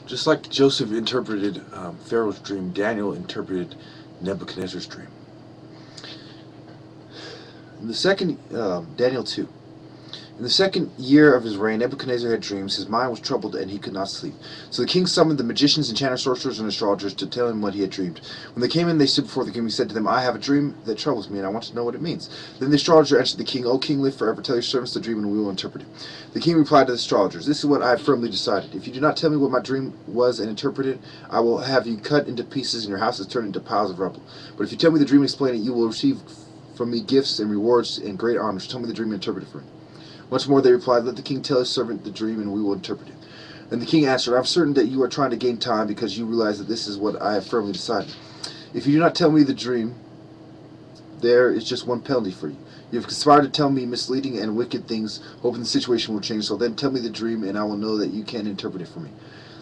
Just like Joseph interpreted Pharaoh's dream, Daniel interpreted Nebuchadnezzar's dream. In the second, Daniel 2. In the second year of his reign, Nebuchadnezzar had dreams. His mind was troubled, and he could not sleep. So the king summoned the magicians, enchanters, sorcerers, and astrologers to tell him what he had dreamed. When they came in, they stood before the king. He said to them, I have a dream that troubles me, and I want to know what it means. Then the astrologer answered the king, O king, live forever. Tell your servants the dream, and we will interpret it. The king replied to the astrologers, This is what I have firmly decided. If you do not tell me what my dream was and interpret it, I will have you cut into pieces, and your houses turned into piles of rubble. But if you tell me the dream and explain it, you will receive from me gifts and rewards and great honors. Tell me the dream and interpret it for me. Once more they replied, Let the king tell his servant the dream, and we will interpret it. And the king answered, I am certain that you are trying to gain time, because you realize that this is what I have firmly decided. If you do not tell me the dream, there is just one penalty for you. You have conspired to tell me misleading and wicked things, hoping the situation will change. So then tell me the dream, and I will know that you can interpret it for me.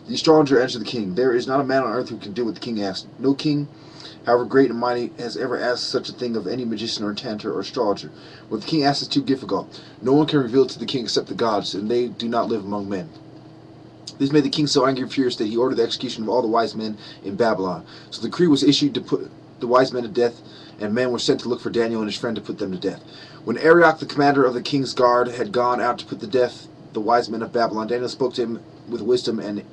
The astrologer answered the king, There is not a man on earth who can do what the king asked. No king, however great and mighty, has ever asked such a thing of any magician or enchanter or astrologer. What the king asks is too difficult. No one can reveal it to the king except the gods, and they do not live among men. This made the king so angry and furious that he ordered the execution of all the wise men in Babylon. So the decree was issued to put the wise men to death, and men were sent to look for Daniel and his friend to put them to death. When Arioch, the commander of the king's guard, had gone out to put to death the wise men of Babylon, Daniel spoke to him with wisdom and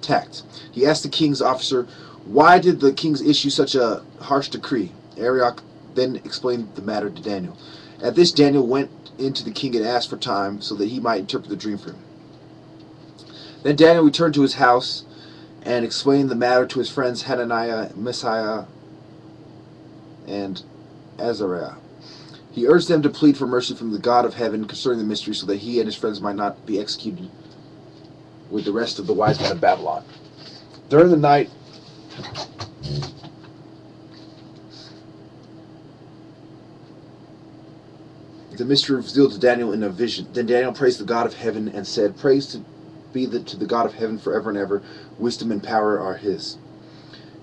tact. He asked the king's officer, Why did the kings issue such a harsh decree? Arioch then explained the matter to Daniel. At this, Daniel went into the king and asked for time so that he might interpret the dream for him. Then Daniel returned to his house and explained the matter to his friends Hananiah, Misaiah, and Azariah. He urged them to plead for mercy from the God of heaven concerning the mystery, so that he and his friends might not be executed with the rest of the wise men of Babylon. During the night, the mystery was revealed to Daniel in a vision. Then Daniel praised the God of heaven and said, Praise to the God of heaven forever and ever. Wisdom and power are his.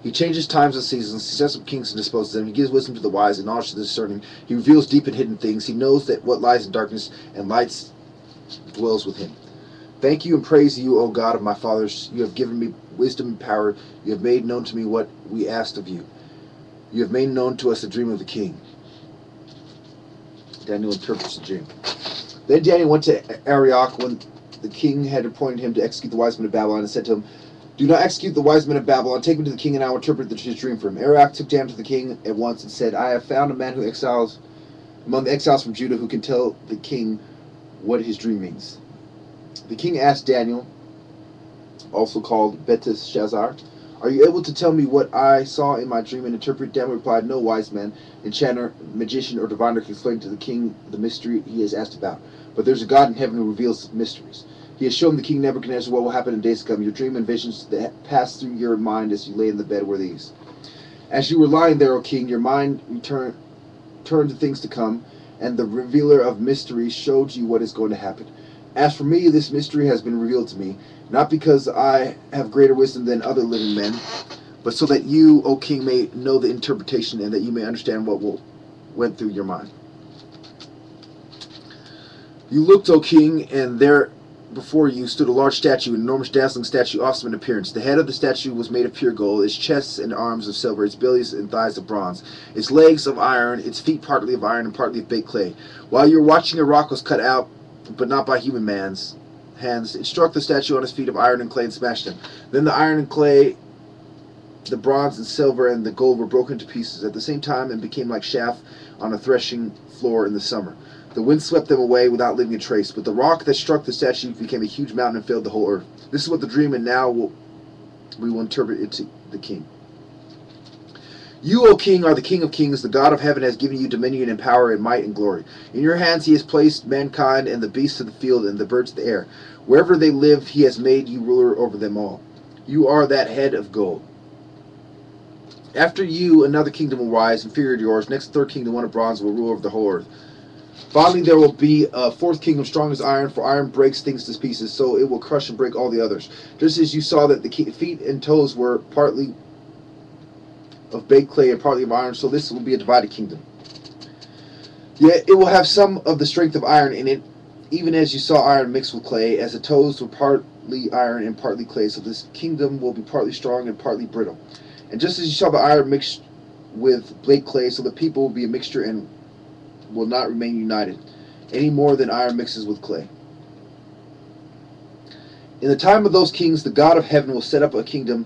He changes times and seasons. He sets up kings and disposes them. He gives wisdom to the wise and knowledge to the discerning. He reveals deep and hidden things. He knows that what lies in darkness, and light dwells with him. Thank you and praise you, O God of my fathers. You have given me wisdom and power. You have made known to me what we asked of you. You have made known to us the dream of the king. Daniel interprets the dream. Then Daniel went to Arioch when the king had appointed him to execute the wise men of Babylon, and said to him, Do not execute the wise men of Babylon. Take me to the king, and I will interpret his dream for him. Arioch took Daniel to the king at once and said, I have found a man who exiles among the exiles from Judah who can tell the king what his dream means. The king asked Daniel, also called Belteshazzar, Are you able to tell me what I saw in my dream and interpret? Daniel replied, No wise man, enchanter, magician, or diviner can explain to the king the mystery he has asked about. But there's a God in heaven who reveals mysteries. He has shown the king Nebuchadnezzar what will happen in days to come. Your dream and visions that pass through your mind as you lay in the bed were these. As you were lying there, O king, your mind turned to things to come, and the revealer of mysteries showed you what is going to happen. As for me, this mystery has been revealed to me, not because I have greater wisdom than other living men, but so that you, O king, may know the interpretation, and that you may understand what went through your mind. You looked, O king, and there before you stood a large statue, an enormous dazzling statue, awesome in appearance. The head of the statue was made of pure gold, its chests and arms of silver, its bellies and thighs of bronze, its legs of iron, its feet partly of iron and partly of baked clay. While you were watching, a rock was cut out, but not by human hands. It struck the statue on his feet of iron and clay and smashed him. Then the iron and clay, the bronze and silver and the gold were broken to pieces at the same time and became like chaff on a threshing floor in the summer. The wind swept them away without leaving a trace, but the rock that struck the statue became a huge mountain and filled the whole earth. This is what the dream, and now we will interpret it to the king. You, O king, are the king of kings. The God of heaven has given you dominion and power and might and glory. In your hands he has placed mankind and the beasts of the field and the birds of the air. Wherever they live, he has made you ruler over them all. You are that head of gold. After you, another kingdom will rise, inferior to yours. Next, third kingdom, one of bronze, will rule over the whole earth. Finally, there will be a fourth kingdom, strong as iron, for iron breaks things to pieces, so it will crush and break all the others. Just as you saw that the feet and toes were partly of baked clay and partly of iron, so this will be a divided kingdom. Yet it will have some of the strength of iron in it, even as you saw iron mixed with clay, as the toes were partly iron and partly clay, so this kingdom will be partly strong and partly brittle. And just as you saw the iron mixed with baked clay, so the people will be a mixture and will not remain united, any more than iron mixes with clay. In the time of those kings, the God of heaven will set up a kingdom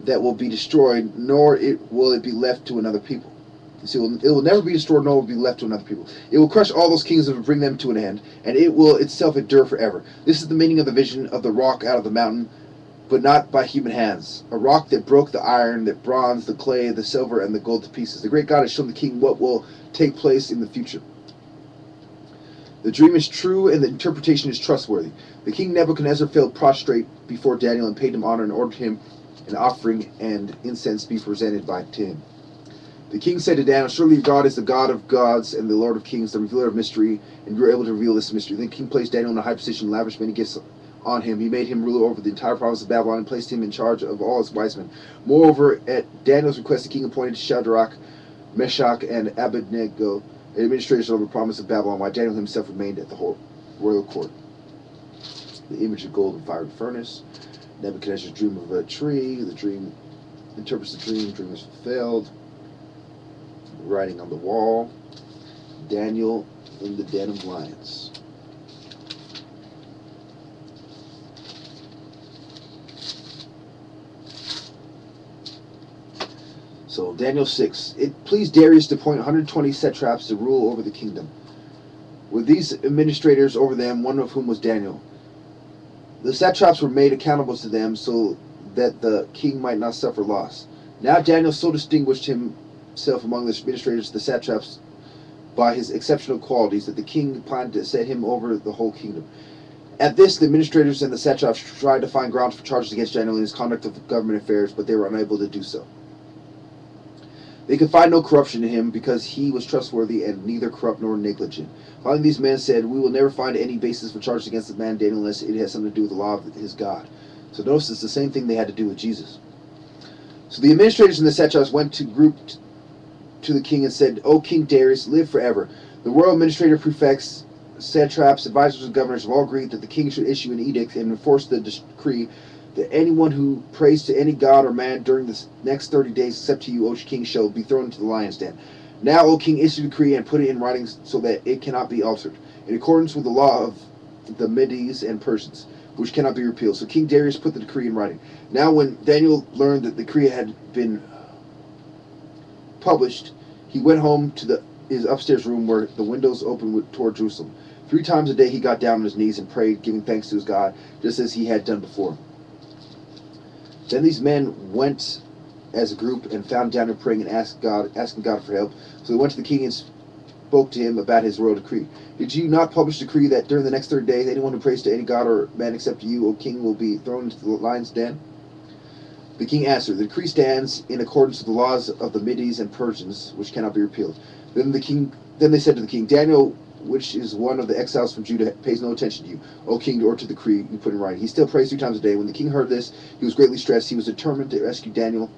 that will be destroyed, nor will it be left to another people. You see, it will never be destroyed, nor will it be left to another people. It will crush all those kings and bring them to an end, and it will itself endure forever. This is the meaning of the vision of the rock out of the mountain, but not by human hands. A rock that broke the iron, the bronze, the clay, the silver, and the gold to pieces. The great God has shown the king what will take place in the future. The dream is true, and the interpretation is trustworthy. The king Nebuchadnezzar fell prostrate before Daniel and paid him honor and ordered him an offering and incense be presented to him. The king said to Daniel, surely God is the God of gods and the Lord of kings, the revealer of mystery, and you are able to reveal this mystery. Then the king placed Daniel in a high position, lavished many gifts on him. He made him ruler over the entire province of Babylon and placed him in charge of all his wise men. Moreover, at Daniel's request, the king appointed Shadrach, Meshach, and Abednego administrators over the province of Babylon, while Daniel himself remained at the royal court. The image of gold and fiery furnace. Nebuchadnezzar's dream of a tree. The dream interprets the dream. The dream is fulfilled. Writing on the wall. Daniel in the den of lions. So, Daniel 6. It pleased Darius to appoint 120 satraps to rule over the kingdom, with these administrators over them, one of whom was Daniel. The satraps were made accountable to them so that the king might not suffer loss. Now Daniel so distinguished himself among the administrators, the satraps, by his exceptional qualities, that the king planned to set him over the whole kingdom. At this, the administrators and the satraps tried to find grounds for charges against Daniel in his conduct of government affairs, but they were unable to do so. They could find no corruption in him, because he was trustworthy and neither corrupt nor negligent. Finally, these men said, we will never find any basis for charges against the man Daniel unless it has something to do with the law of his God. So notice it's the same thing they had to do with Jesus. So the administrators and the satraps went to the king and said, O King Darius, live forever. The royal administrator, prefects, satraps, advisors, and governors have all agreed that the king should issue an edict and enforce the decree that anyone who prays to any god or man during the next 30 days, except to you, O king, shall be thrown into the lion's den. Now, O king, issue a decree and put it in writing so that it cannot be altered, in accordance with the law of the Medes and Persians, which cannot be repealed. So King Darius put the decree in writing. Now, when Daniel learned that the decree had been published, he went home to his upstairs room where the windows opened toward Jerusalem. 3 times a day he got down on his knees and prayed, giving thanks to his God, just as he had done before. Then these men went as a group and found Daniel praying and asking God for help. So they went to the king and spoke to him about his royal decree. Did you not publish a decree that during the next 30 days, anyone who prays to any god or man except you, O king, will be thrown into the lion's den? The king answered, the decree stands in accordance with the laws of the Medes and Persians, which cannot be repealed. Then they said to the king, Daniel, which is one of the exiles from Judah, pays no attention to you, O king, or to the decree you put in writing. He still prays 3 times a day. When the king heard this, he was greatly stressed. He was determined to rescue Daniel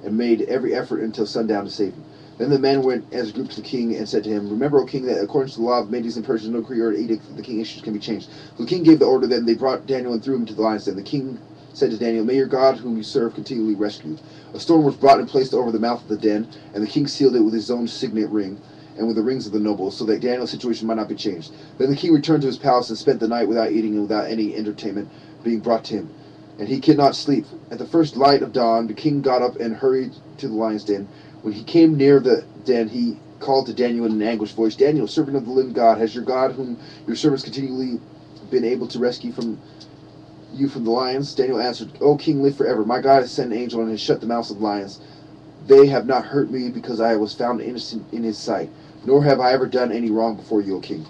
and made every effort until sundown to save him. Then the men went as a group to the king and said to him, remember, O king, that according to the law of Medes and Persians, no decree or edict that the king issues can be changed. So the king gave the order. Then they brought Daniel and threw him into the lion's den. The king said to Daniel, may your God, whom you serve, continually rescue you. A stone was brought and placed over the mouth of the den, and the king sealed it with his own signet ring and with the rings of the nobles, so that Daniel's situation might not be changed. Then the king returned to his palace and spent the night without eating and without any entertainment being brought to him, and he could not sleep. At the first light of dawn, the king got up and hurried to the lion's den. When he came near the den, he called to Daniel in an anguished voice, Daniel, servant of the living God, has your God, whom your servants continually been able to rescue from the lions? Daniel answered, O king, live forever. My God has sent an angel and has shut the mouths of lions. They have not hurt me, because I was found innocent in his sight, nor have I ever done any wrong before you, O king.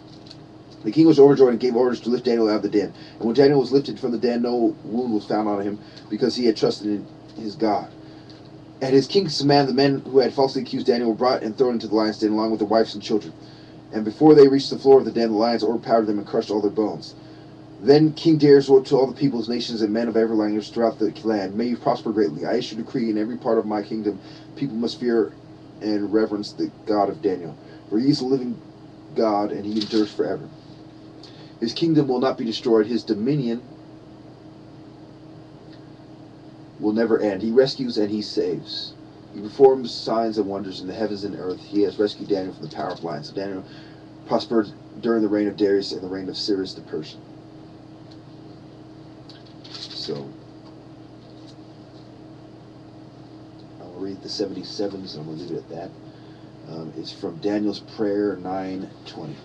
The king was overjoyed and gave orders to lift Daniel out of the den. And when Daniel was lifted from the den, no wound was found on him, because he had trusted in his God. At his king's command, the men who had falsely accused Daniel were brought and thrown into the lion's den, along with their wives and children. And before they reached the floor of the den, the lions overpowered them and crushed all their bones. Then King Darius wrote to all the peoples, nations, and men of every language throughout the land, may you prosper greatly. I issue a decree in every part of my kingdom. People must fear and reverence the God of Daniel. For he is the living God, and he endures forever. His kingdom will not be destroyed. His dominion will never end. He rescues and he saves. He performs signs and wonders in the heavens and earth. He has rescued Daniel from the power of lions. So Daniel prospered during the reign of Darius and the reign of Cyrus the Persian. So I'll read the 77s and I'm going to leave it at that. It's from Daniel's prayer 9:20.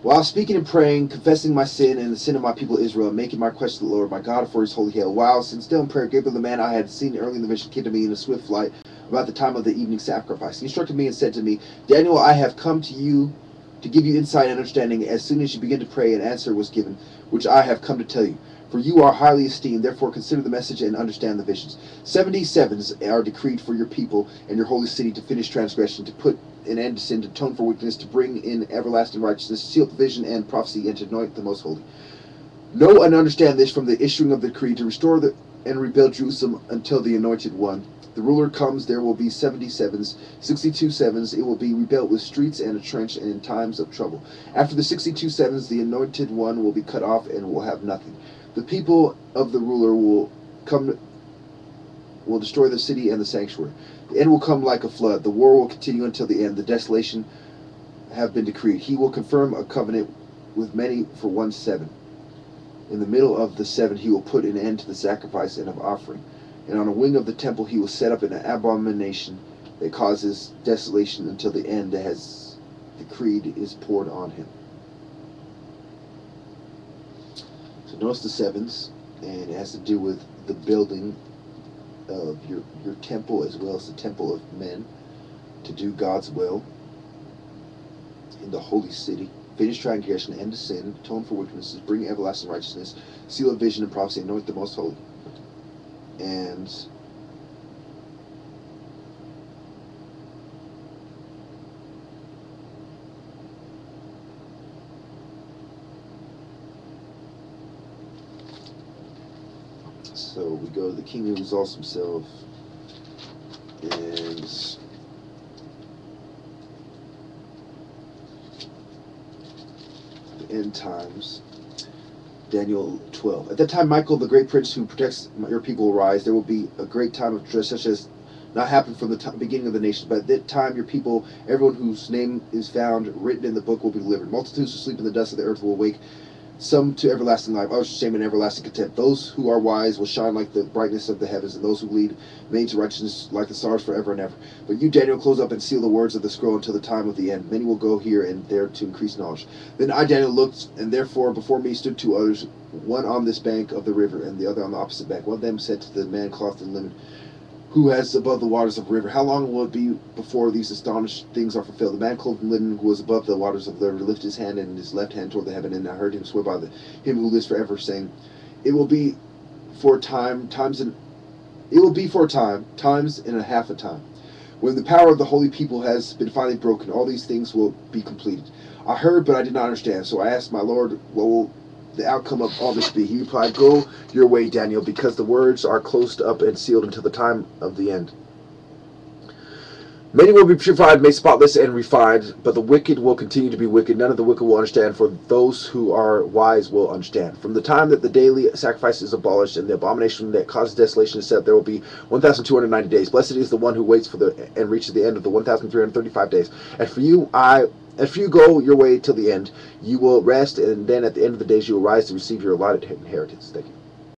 While speaking and praying, confessing my sin and the sin of my people Israel, and making my request to the Lord my God for his holy hill, while still in prayer, Gabriel the man I had seen early in the vision came to me in a swift flight about the time of the evening sacrifice. He instructed me and said to me, Daniel, I have come to you to give you insight and understanding as soon as you begin to pray. An answer was given, which I have come to tell you. For you are highly esteemed, therefore consider the message and understand the visions. 77s are decreed for your people and your holy city to finish transgression, to put an end to sin, to atone for wickedness, to bring in everlasting righteousness, to seal up the vision and prophecy, and to anoint the most holy. Know and understand this from the issuing of the decree, to restore and rebuild Jerusalem until the anointed one. The ruler comes, there will be 77s, 62 sevens, it will be rebuilt with streets and a trench and in times of trouble. After the 62 sevens, the anointed one will be cut off and will have nothing. The people of the ruler will destroy the city and the sanctuary. The end will come like a flood. The war will continue until the end. The desolation have been decreed. He will confirm a covenant with many for 1 7. In the middle of the 7, he will put an end to the sacrifice and of offering. And on a wing of the temple he will set up an abomination that causes desolation until the end that has decreed is poured on him. So notice the 7s, and it has to do with the building of your temple as well as the temple of men, to do God's will in the holy city, finish transgression, end to sin, atone for wickednesses, bring everlasting righteousness, seal of vision and prophecy, anoint the most holy. And so we go to the king who exalts himself, and the end times. Daniel 12. At that time, Michael, the great prince who protects your people, will rise. There will be a great time of distress, such as not happened from the beginning of the nation. But at that time, your people, everyone whose name is found written in the book, will be delivered. Multitudes who sleep in the dust of the earth will awake, some to everlasting life, others to shame and everlasting contempt. Those who are wise will shine like the brightness of the heavens, and those who lead many to righteousness like the stars forever and ever. But you, Daniel, close up and seal the words of the scroll until the time of the end. Many will go here and there to increase knowledge. Then I, Daniel, looked, and therefore before me stood 2 others, one on this bank of the river and the other on the opposite bank. One of them said to the man clothed in linen, who has above the waters of the river, how long will it be before these astonished things are fulfilled? The man clothed in linen, who was above the waters of the river, lifted his hand and his left hand toward the heaven, and I heard him swear by him who lives forever, saying, It will be for a time, times and a half a time. When the power of the holy people has been finally broken, all these things will be completed. I heard, but I did not understand. So I asked my Lord, what will the outcome of all this be? He replied, Go your way, Daniel, because the words are closed up and sealed until the time of the end. Many will be purified, made spotless, and refined, but the wicked will continue to be wicked. None of the wicked will understand, for those who are wise will understand. From the time that the daily sacrifice is abolished and the abomination that causes desolation is set, there will be 1,290 days. Blessed is the one who waits for and reaches the end of the 1,335 days. And for you, if you go your way till the end, you will rest, and then at the end of the days you will rise to receive your allotted inheritance. Thank you.